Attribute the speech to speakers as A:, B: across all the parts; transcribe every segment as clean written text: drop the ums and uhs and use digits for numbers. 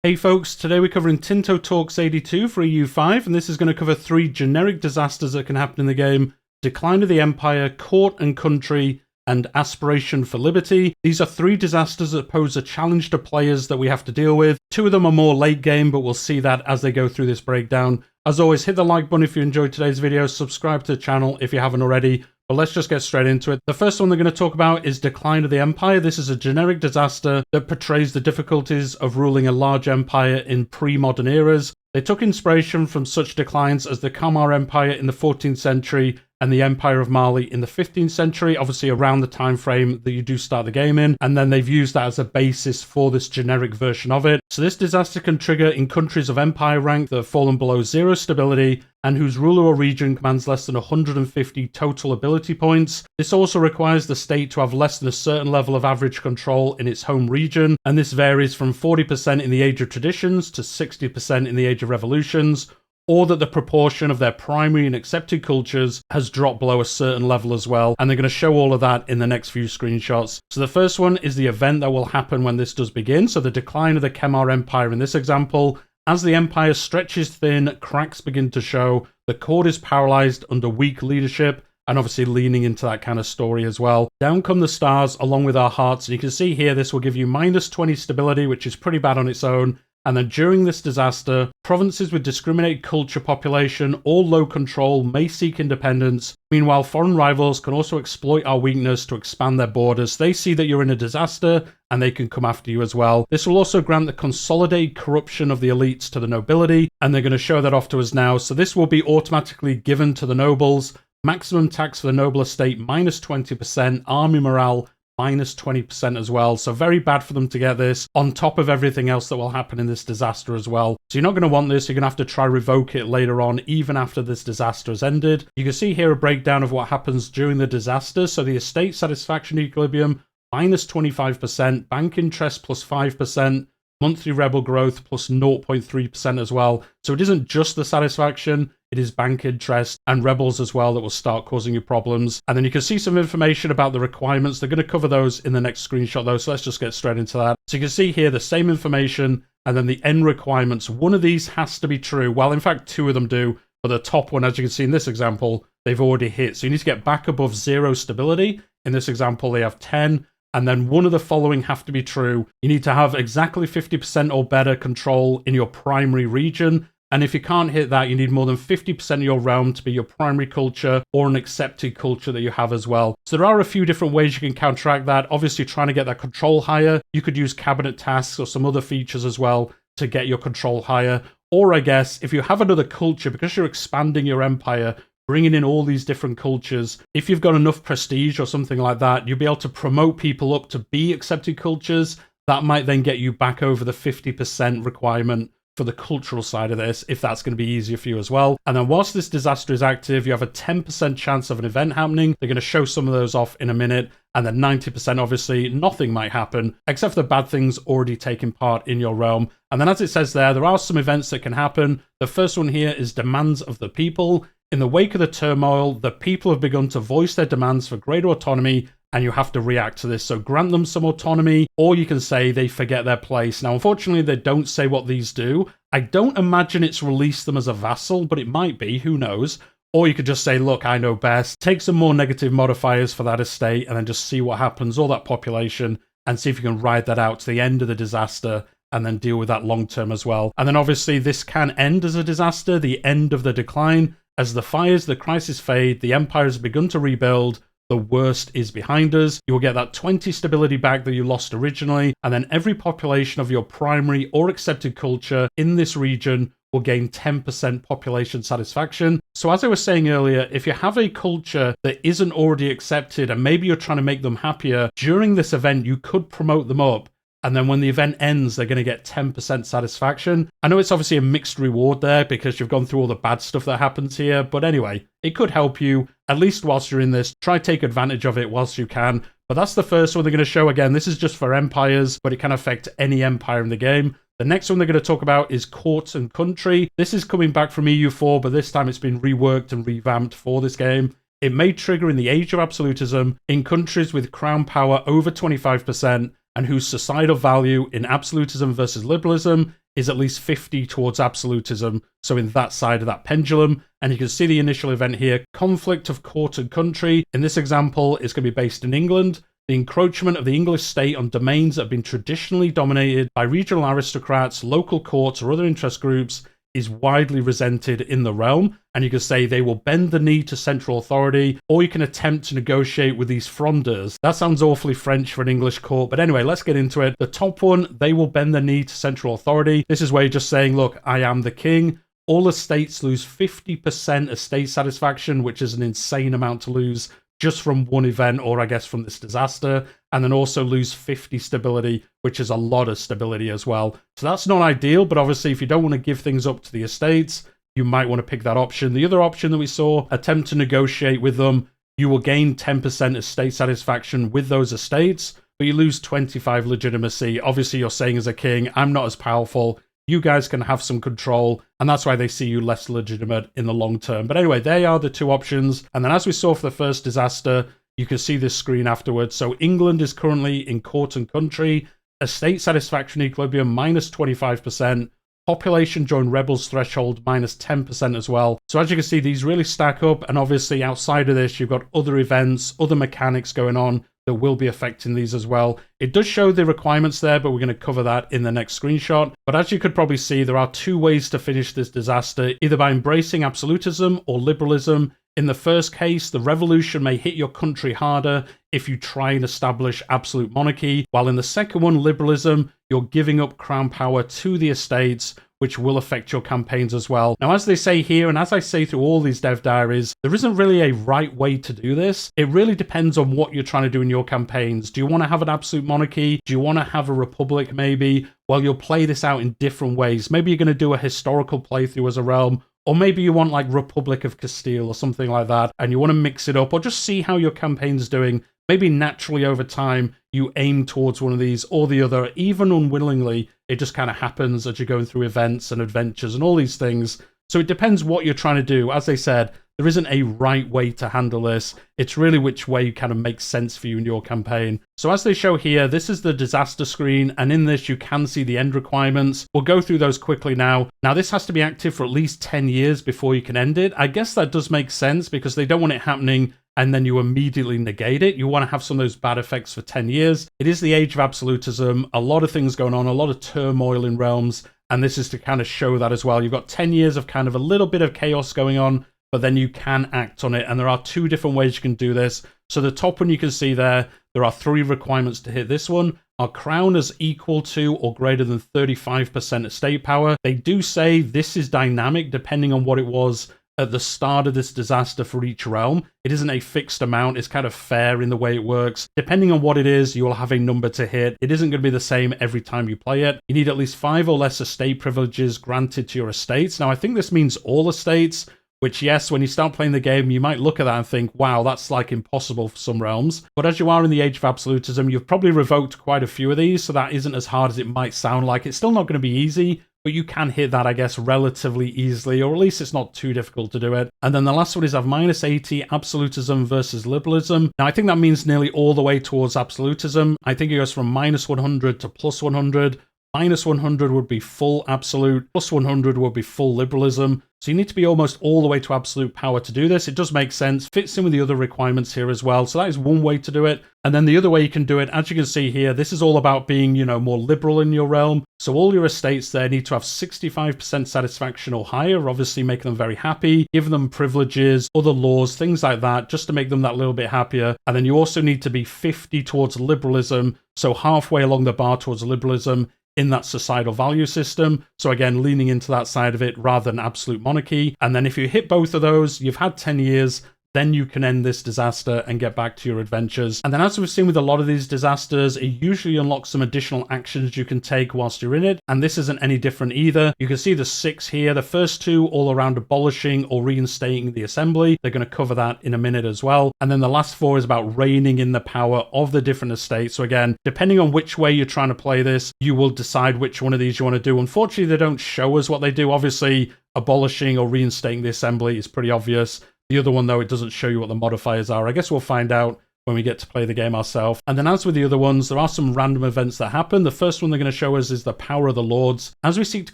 A: Hey folks, today we're covering Tinto Talks 82 for EU5, and this is going to cover 3 generic disasters that can happen in the game: Decline of the Empire, Court and Country, and Aspiration for Liberty. These are 3 disasters that pose a challenge to players that we have to deal with. 2 of them are more late game, but we'll see that as they go through this breakdown. As always, hit the like button if you enjoyed today's video, subscribe to the channel if you haven't already. But let's just get straight into it. The first one they're going to talk about is Decline of the Empire. This is a generic disaster that portrays the difficulties of ruling a large empire in pre-modern eras. They took inspiration from such declines as the Khmer Empire in the 14th century and the Empire of Mali in the 15th century, obviously around the time frame that you do start the game in, and then they've used that as a basis for this generic version of it. So this disaster can trigger in countries of empire rank that have fallen below 0 stability and whose ruler or region commands less than 150 total ability points. This also requires the state to have less than a certain level of average control in its home region, and this varies from 40% in the Age of Traditions to 60% in the Age of Revolutions, or that the proportion of their primary and accepted cultures has dropped below a certain level as well. And they're going to show all of that in the next few screenshots. So the first one is the event that will happen when this does begin. So the decline of the Khmer Empire in this example. As the empire stretches thin, cracks begin to show, the court is paralyzed under weak leadership, and obviously leaning into that kind of story as well. Down come the stars along with our hearts, and you can see here this will give you minus 20 stability, which is pretty bad on its own. And then during this disaster, provinces with discriminated culture population or low control may seek independence. Meanwhile, foreign rivals can also exploit our weakness to expand their borders. They see that you're in a disaster and they can come after you as well. This will also grant the consolidated corruption of the elites to the nobility, and they're going to show that off to us now. So this will be automatically given to the nobles. Maximum tax for the noble estate minus 20%, army morale minus 20% as well. So very bad for them to get this on top of everything else that will happen in this disaster as well. So you're not going to want this. You're going to have to try revoke it later on, even after this disaster has ended. You can see here a breakdown of what happens during the disaster. So the estate satisfaction equilibrium minus 25%, bank interest plus 5%, monthly rebel growth plus 0.3% as well. So it isn't just the satisfaction, it is bank interest and rebels as well that will start causing you problems. And then you can see some information about the requirements. They're going to cover those in the next screenshot though, so let's just get straight into that. So you can see here the same information and then the end requirements. One of these has to be true. Well, in fact, 2 of them do, but the top one, as you can see in this example, they've already hit. So you need to get back above 0 stability. In this example, they have 10. And then one of the following have to be true. You need to have exactly 50% or better control in your primary region. And if you can't hit that, you need more than 50% of your realm to be your primary culture or an accepted culture that you have as well. So there are a few different ways you can counteract that. Obviously, trying to get that control higher. You could use cabinet tasks or some other features as well to get your control higher. Or I guess if you have another culture, because you're expanding your empire, bringing in all these different cultures, if you've got enough prestige or something like that, you'll be able to promote people up to be accepted cultures. That might then get you back over the 50% requirement for the cultural side of this, if that's going to be easier for you as well. And then whilst this disaster is active, you have a 10% chance of an event happening. They're going to show some of those off in a minute. And then 90%, obviously, nothing might happen, except for the bad things already taking part in your realm. And then as it says there are some events that can happen. The first one here is demands of the people. In the wake of the turmoil, the people have begun to voice their demands for greater autonomy, and you have to react to this. So grant them some autonomy, or you can say they forget their place. Now, unfortunately, they don't say what these do. I don't imagine it's released them as a vassal, but it might be, who knows? Or you could just say, look, I know best. Take some more negative modifiers for that estate, and then just see what happens, all that population, and see if you can ride that out to the end of the disaster, and then deal with that long term as well. And then obviously this can end as a disaster, the end of the decline. As the fires, the crisis fade, the empire has begun to rebuild, the worst is behind us. You will get that 20 stability back that you lost originally, and then every population of your primary or accepted culture in this region will gain 10% population satisfaction. So as I was saying earlier, if you have a culture that isn't already accepted and maybe you're trying to make them happier, during this event you could promote them up. And then when the event ends, they're going to get 10% satisfaction. I know it's obviously a mixed reward there because you've gone through all the bad stuff that happens here. But anyway, it could help you, at least whilst you're in this. Try to take advantage of it whilst you can. But that's the first one they're going to show. Again, this is just for empires, but it can affect any empire in the game. The next one they're going to talk about is Court and Country. This is coming back from EU4, but this time it's been reworked and revamped for this game. It may trigger in the Age of Absolutism in countries with crown power over 25%, and whose societal value in absolutism versus liberalism is at least 50 towards absolutism, so in that side of that pendulum. And you can see the initial event here, conflict of court and country. In this example, it's going to be based in England. The encroachment of the English state on domains that have been traditionally dominated by regional aristocrats, local courts, or other interest groups is widely resented in the realm. And you can say they will bend the knee to central authority, or you can attempt to negotiate with these frondeurs. That sounds awfully French for an English court, but anyway, let's get into it. The top one, they will bend the knee to central authority. This is where you're just saying, look, I am the king. All estates lose 50% estate satisfaction, which is an insane amount to lose just from one event, or I guess from this disaster, and then also lose 50 stability, which is a lot of stability as well. So that's not ideal, but obviously if you don't want to give things up to the estates, you might want to pick that option. The other option that we saw, attempt to negotiate with them. You will gain 10% estate satisfaction with those estates, but you lose 25 legitimacy. Obviously you're saying as a king, I'm not as powerful. You guys can have some control, and that's why they see you less legitimate in the long term. But anyway, they are the two options. And then as we saw for the first disaster, you can see this screen afterwards. So England is currently in court and country, estate satisfaction equilibrium minus 25%, population during rebels threshold minus 10% as well. So as you can see, these really stack up, and obviously outside of this, you've got other events, other mechanics going on that will be affecting these as well. It does show the requirements there, but we're going to cover that in the next screenshot. But as you could probably see, there are two ways to finish this disaster, either by embracing absolutism or liberalism. In the first case, the revolution may hit your country harder if you try and establish absolute monarchy, while in the second one, liberalism, you're giving up crown power to the estates, which will affect your campaigns as well. Now, as they say here, and as I say through all these dev diaries, there isn't really a right way to do this. It really depends on what you're trying to do in your campaigns. Do you want to have an absolute monarchy? Do you want to have a republic maybe? Well, you'll play this out in different ways. Maybe you're going to do a historical playthrough as a realm, or maybe you want like Republic of Castile or something like that, and you want to mix it up, or just see how your campaign's doing. Maybe naturally over time, you aim towards one of these or the other, even unwillingly. It just kind of happens as you're going through events and adventures and all these things. So it depends what you're trying to do. As they said, there isn't a right way to handle this. It's really which way kind of makes sense for you in your campaign. So as they show here, this is the disaster screen, and in this you can see the end requirements. We'll go through those quickly now. Now this has to be active for at least 10 years before you can end it. I guess that does make sense because they don't want it happening and then you immediately negate it. You want to have some of those bad effects for 10 years. It is the age of absolutism, a lot of things going on, a lot of turmoil in realms, and this is to kind of show that as well. You've got 10 years of kind of a little bit of chaos going on, but then you can act on it, and there are two different ways you can do this. So the top one you can see there are 3 requirements to hit this one. Our crown is equal to or greater than 35% estate power. They do say this is dynamic depending on what it was at the start of this disaster for each realm. It isn't a fixed amount. It's kind of fair in the way it works. Depending on what it is, you will have a number to hit. It isn't going to be the same every time you play it. You need at least 5 or less estate privileges granted to your estates. Now, I think this means all estates, which, yes, when you start playing the game, you might look at that and think, wow, that's like impossible for some realms. But as you are in the age of absolutism, you've probably revoked quite a few of these, so that isn't as hard as it might sound like. It's still not going to be easy, but you can hit that, I guess, relatively easily, or at least it's not too difficult to do it. And then the last one is have minus 80 absolutism versus liberalism. Now, I think that means nearly all the way towards absolutism. I think it goes from minus 100 to plus 100. Minus 100 would be full absolute, plus 100 would be full liberalism. So you need to be almost all the way to absolute power to do this. It does make sense, fits in with the other requirements here as well. So that is one way to do it. And then the other way you can do it, as you can see here, this is all about being, more liberal in your realm. So all your estates there need to have 65% satisfaction or higher, obviously making them very happy, give them privileges, other laws, things like that, just to make them that little bit happier. And then you also need to be 50 towards liberalism, so halfway along the bar towards liberalism in that societal value system. So again, leaning into that side of it rather than absolute monarchy. And then if you hit both of those, you've had 10 years, then you can end this disaster and get back to your adventures. And then as we've seen with a lot of these disasters, it usually unlocks some additional actions you can take whilst you're in it. And this isn't any different either. You can see the 6 here. The first 2 all around abolishing or reinstating the assembly. They're going to cover that in a minute as well. And then the last 4 is about reigning in the power of the different estates. So again, depending on which way you're trying to play this, you will decide which one of these you want to do. Unfortunately, they don't show us what they do. Obviously, abolishing or reinstating the assembly is pretty obvious. The other one, though, it doesn't show you what the modifiers are. I guess we'll find out when we get to play the game ourselves. And then as with the other ones, there are some random events that happen. The first one they're going to show us is the power of the lords. As we seek to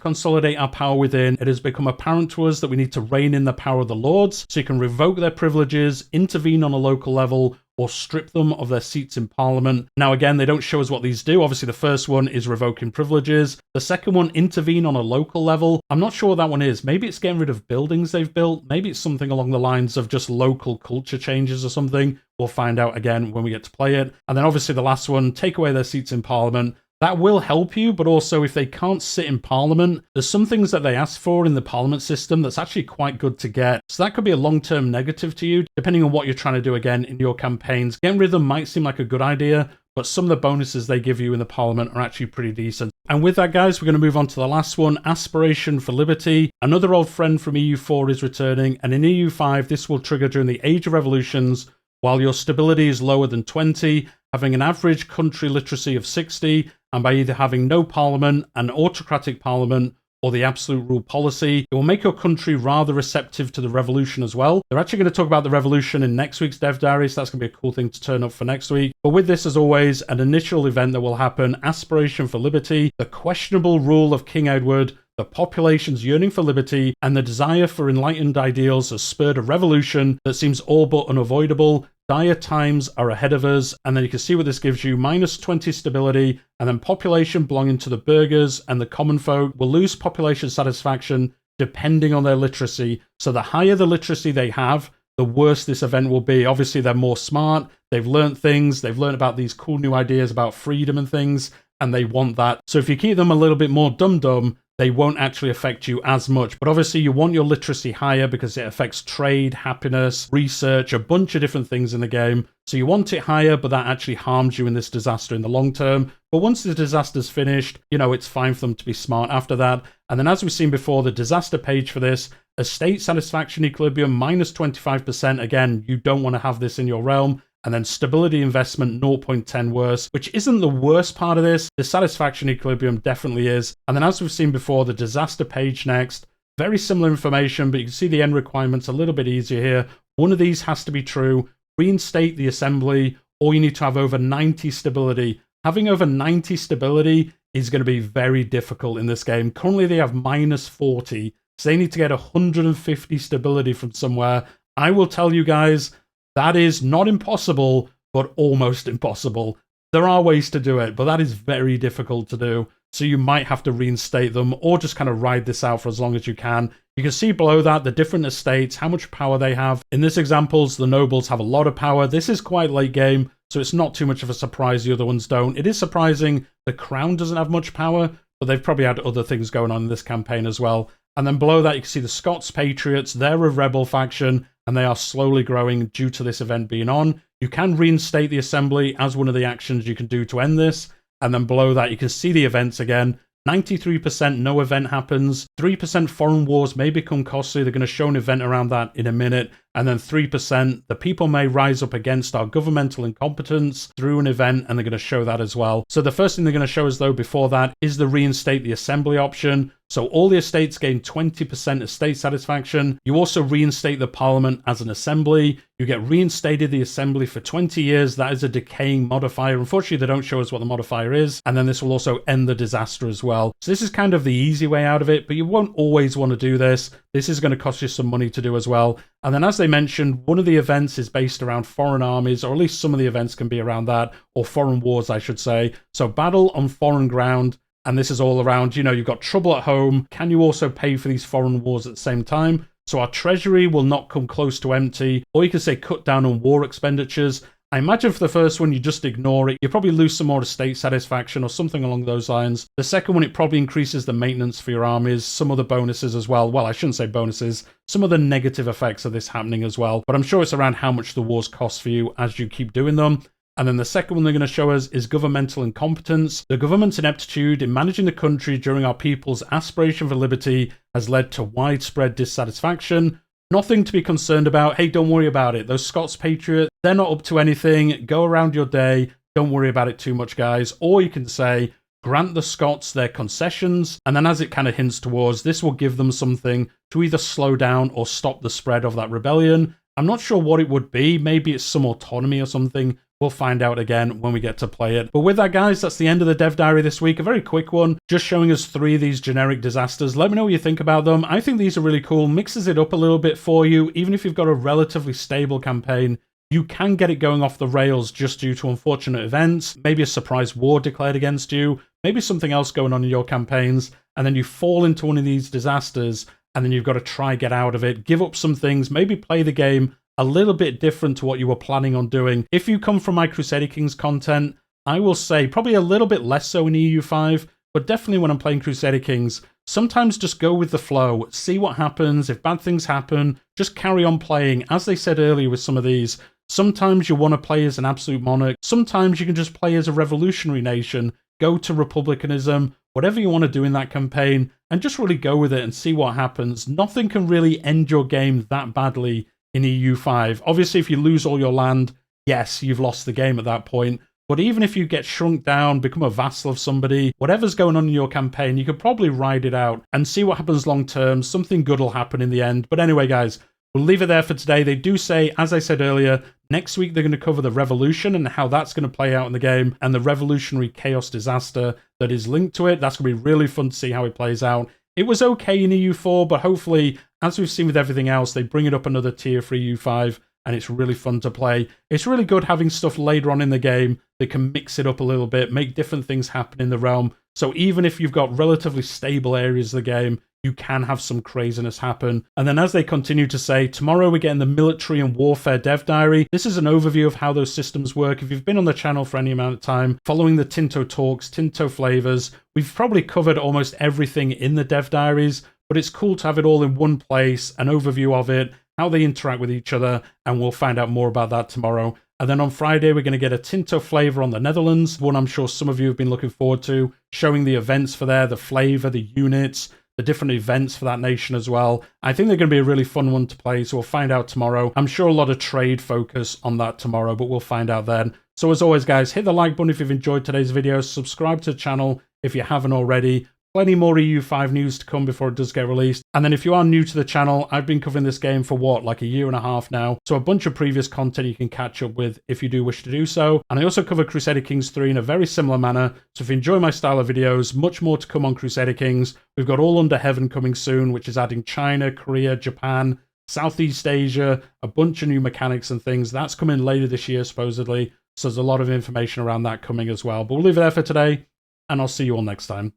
A: consolidate our power within, it has become apparent to us that we need to rein in the power of the lords, so you can revoke their privileges, intervene on a local level, or strip them of their seats in parliament. Now again, they don't show us what these do. Obviously the first one is revoking privileges. The second one, intervene on a local level. I'm not sure what that one is. Maybe it's getting rid of buildings they've built. Maybe it's something along the lines of just local culture changes or something. We'll find out again when we get to play it. And then obviously the last one, take away their seats in parliament. That will help you, but also if they can't sit in parliament, there's some things that they ask for in the parliament system that's actually quite good to get. So that could be a long-term negative to you, depending on what you're trying to do again in your campaigns. Getting rid of them might seem like a good idea, but some of the bonuses they give you in the parliament are actually pretty decent. And with that, guys, we're going to move on to the last one, Aspiration for Liberty. Another old friend from EU4 is returning, and in EU5, this will trigger during the Age of Revolutions, while your stability is lower than 20, having an average country literacy of 60, and by either having no parliament, an autocratic parliament, or the absolute rule policy, it will make your country rather receptive to the revolution as well. They're actually going to talk about the revolution in next week's Dev Diary, so that's going to be a cool thing to turn up for next week. But with this, as always, an initial event that will happen, Aspiration for Liberty, the questionable rule of King Edward, the population's yearning for liberty, and the desire for enlightened ideals has spurred a revolution that seems all but unavoidable. Dire times are ahead of us, and then you can see what this gives you, minus 20 stability, and then population belonging to the burghers and the common folk will lose population satisfaction depending on their literacy. So the higher the literacy they have, the worse this event will be. Obviously, they're more smart, they've learned things, they've learned about these cool new ideas about freedom and things, and they want that. So if you keep them a little bit more dum-dum, they won't actually affect you as much. But obviously you want your literacy higher because it affects trade, happiness, research, a bunch of different things in the game. So you want it higher, but that actually harms you in this disaster in the long term. But once the disaster's finished, you know, it's fine for them to be smart after that. And then as we've seen before, the disaster page for this, estate satisfaction equilibrium, minus 25%. Again, you don't want to have this in your realm. And then stability investment 0.10 worse, which isn't the worst part of this. The satisfaction equilibrium definitely is. And then as we've seen before, the disaster page next, very similar information, but you can see the end requirements a little bit easier here. One of these has to be true. Reinstate the assembly, or you need to have over 90 stability. Having over 90 stability is going to be very difficult in this game. Currently they have minus 40, so they need to get 150 stability from somewhere. I will tell you guys, that is not impossible, but almost impossible. There are ways to do it, but that is very difficult to do. So you might have to reinstate them or just kind of ride this out for as long as you can. You can see below that the different estates, how much power they have. In this examples, the nobles have a lot of power. This is quite late game, so it's not too much of a surprise the other ones don't. It is surprising the crown doesn't have much power, but they've probably had other things going on in this campaign as well. And then below that, you can see the Scots Patriots. They're a rebel faction, and they are slowly growing due to this event being on. You can reinstate the assembly as one of the actions you can do to end this. And then below that, you can see the events again. 93% no event happens. 3% foreign wars may become costly. They're going to show an event around that in a minute. And then 3%, the people may rise up against our governmental incompetence through an event, and they're going to show that as well. So the first thing they're going to show us, though, before that is the reinstate the assembly option. So all the estates gain 20% estate satisfaction. You also reinstate the parliament as an assembly. You get reinstated the assembly for 20 years. That is a decaying modifier. Unfortunately, they don't show us what the modifier is. And then this will also end the disaster as well. So this is kind of the easy way out of it, but you won't always want to do this. This is going to cost you some money to do as well. And then as they mentioned, one of the events is based around foreign armies, or at least some of the events can be around that, or foreign wars, I should say. So battle on foreign ground. And this is all around, you know, you've got trouble at home. Can you also pay for these foreign wars at the same time? So our treasury will not come close to empty. Or you could say cut down on war expenditures. I imagine for the first one, you just ignore it. You probably lose some more estate satisfaction or something along those lines. The second one, it probably increases the maintenance for your armies, some other bonuses as well. Well, I shouldn't say bonuses, some of the negative effects of this happening as well. But I'm sure it's around how much the wars cost for you as you keep doing them. And then the second one they're going to show us is governmental incompetence. The government's ineptitude in managing the country during our people's aspiration for liberty has led to widespread dissatisfaction. Nothing to be concerned about. Hey, don't worry about it. Those Scots Patriots, they're not up to anything. Go around your day. Don't worry about it too much, guys. Or you can say, grant the Scots their concessions. And then as it kind of hints towards, this will give them something to either slow down or stop the spread of that rebellion. I'm not sure what it would be. Maybe it's some autonomy or something. We'll find out again when we get to play it. But with that, guys, that's the end of the dev diary this week. A very quick one, just showing us 3 of these generic disasters. Let me know what you think about them. I think these are really cool. Mixes it up a little bit for you. Even if you've got a relatively stable campaign, you can get it going off the rails just due to unfortunate events. Maybe a surprise war declared against you. Maybe something else going on in your campaigns. And then you fall into one of these disasters, and then you've got to try get out of it. Give up some things. Maybe play the game a little bit different to what you were planning on doing. If you come from my Crusader Kings content, I will say probably a little bit less so in EU5, but definitely when I'm playing Crusader Kings, sometimes just go with the flow, see what happens. If bad things happen, just carry on playing. As they said earlier with some of these, sometimes you want to play as an absolute monarch. Sometimes you can just play as a revolutionary nation, go to republicanism, whatever you want to do in that campaign, and just really go with it and see what happens. Nothing can really end your game that badly in EU5. Obviously, if you lose all your land, yes, you've lost the game at that point. But even if you get shrunk down, become a vassal of somebody, whatever's going on in your campaign, you could probably ride it out and see what happens long term. Something good will happen in the end. But anyway, guys, we'll leave it there for today. They do say, as I said earlier, next week they're going to cover the revolution and how that's going to play out in the game, and the revolutionary chaos disaster that is linked to it. That's going to be really fun to see how it plays out. It was okay in EU4, but hopefully, as we've seen with everything else, they bring it up another tier for EU5, and it's really fun to play. It's really good having stuff later on in the game that can mix it up a little bit, make different things happen in the realm. So even if you've got relatively stable areas of the game, you can have some craziness happen. And then as they continue to say, tomorrow we're getting the military and warfare dev diary. This is an overview of how those systems work. If you've been on the channel for any amount of time, following the Tinto Talks, Tinto flavors, we've probably covered almost everything in the dev diaries, but it's cool to have it all in one place, an overview of it, how they interact with each other, and we'll find out more about that tomorrow. And then on Friday, we're going to get a Tinto flavor on the Netherlands, one I'm sure some of you have been looking forward to, showing the events for there, the flavor, the units, the different events for that nation as well. I think they're going to be a really fun one to play, so we'll find out tomorrow. I'm sure a lot of trade focus on that tomorrow, but we'll find out then. So as always, guys, hit the like button if you've enjoyed today's video, subscribe to the channel if you haven't already. Plenty more EU5 news to come before it does get released. And then if you are new to the channel, I've been covering this game for what, like a year and a half now. So a bunch of previous content you can catch up with if you do wish to do so. And I also cover Crusader Kings 3 in a very similar manner. So if you enjoy my style of videos, much more to come on Crusader Kings. We've got All Under Heaven coming soon, which is adding China, Korea, Japan, Southeast Asia, a bunch of new mechanics and things. That's coming later this year, supposedly. So there's a lot of information around that coming as well. But we'll leave it there for today, and I'll see you all next time.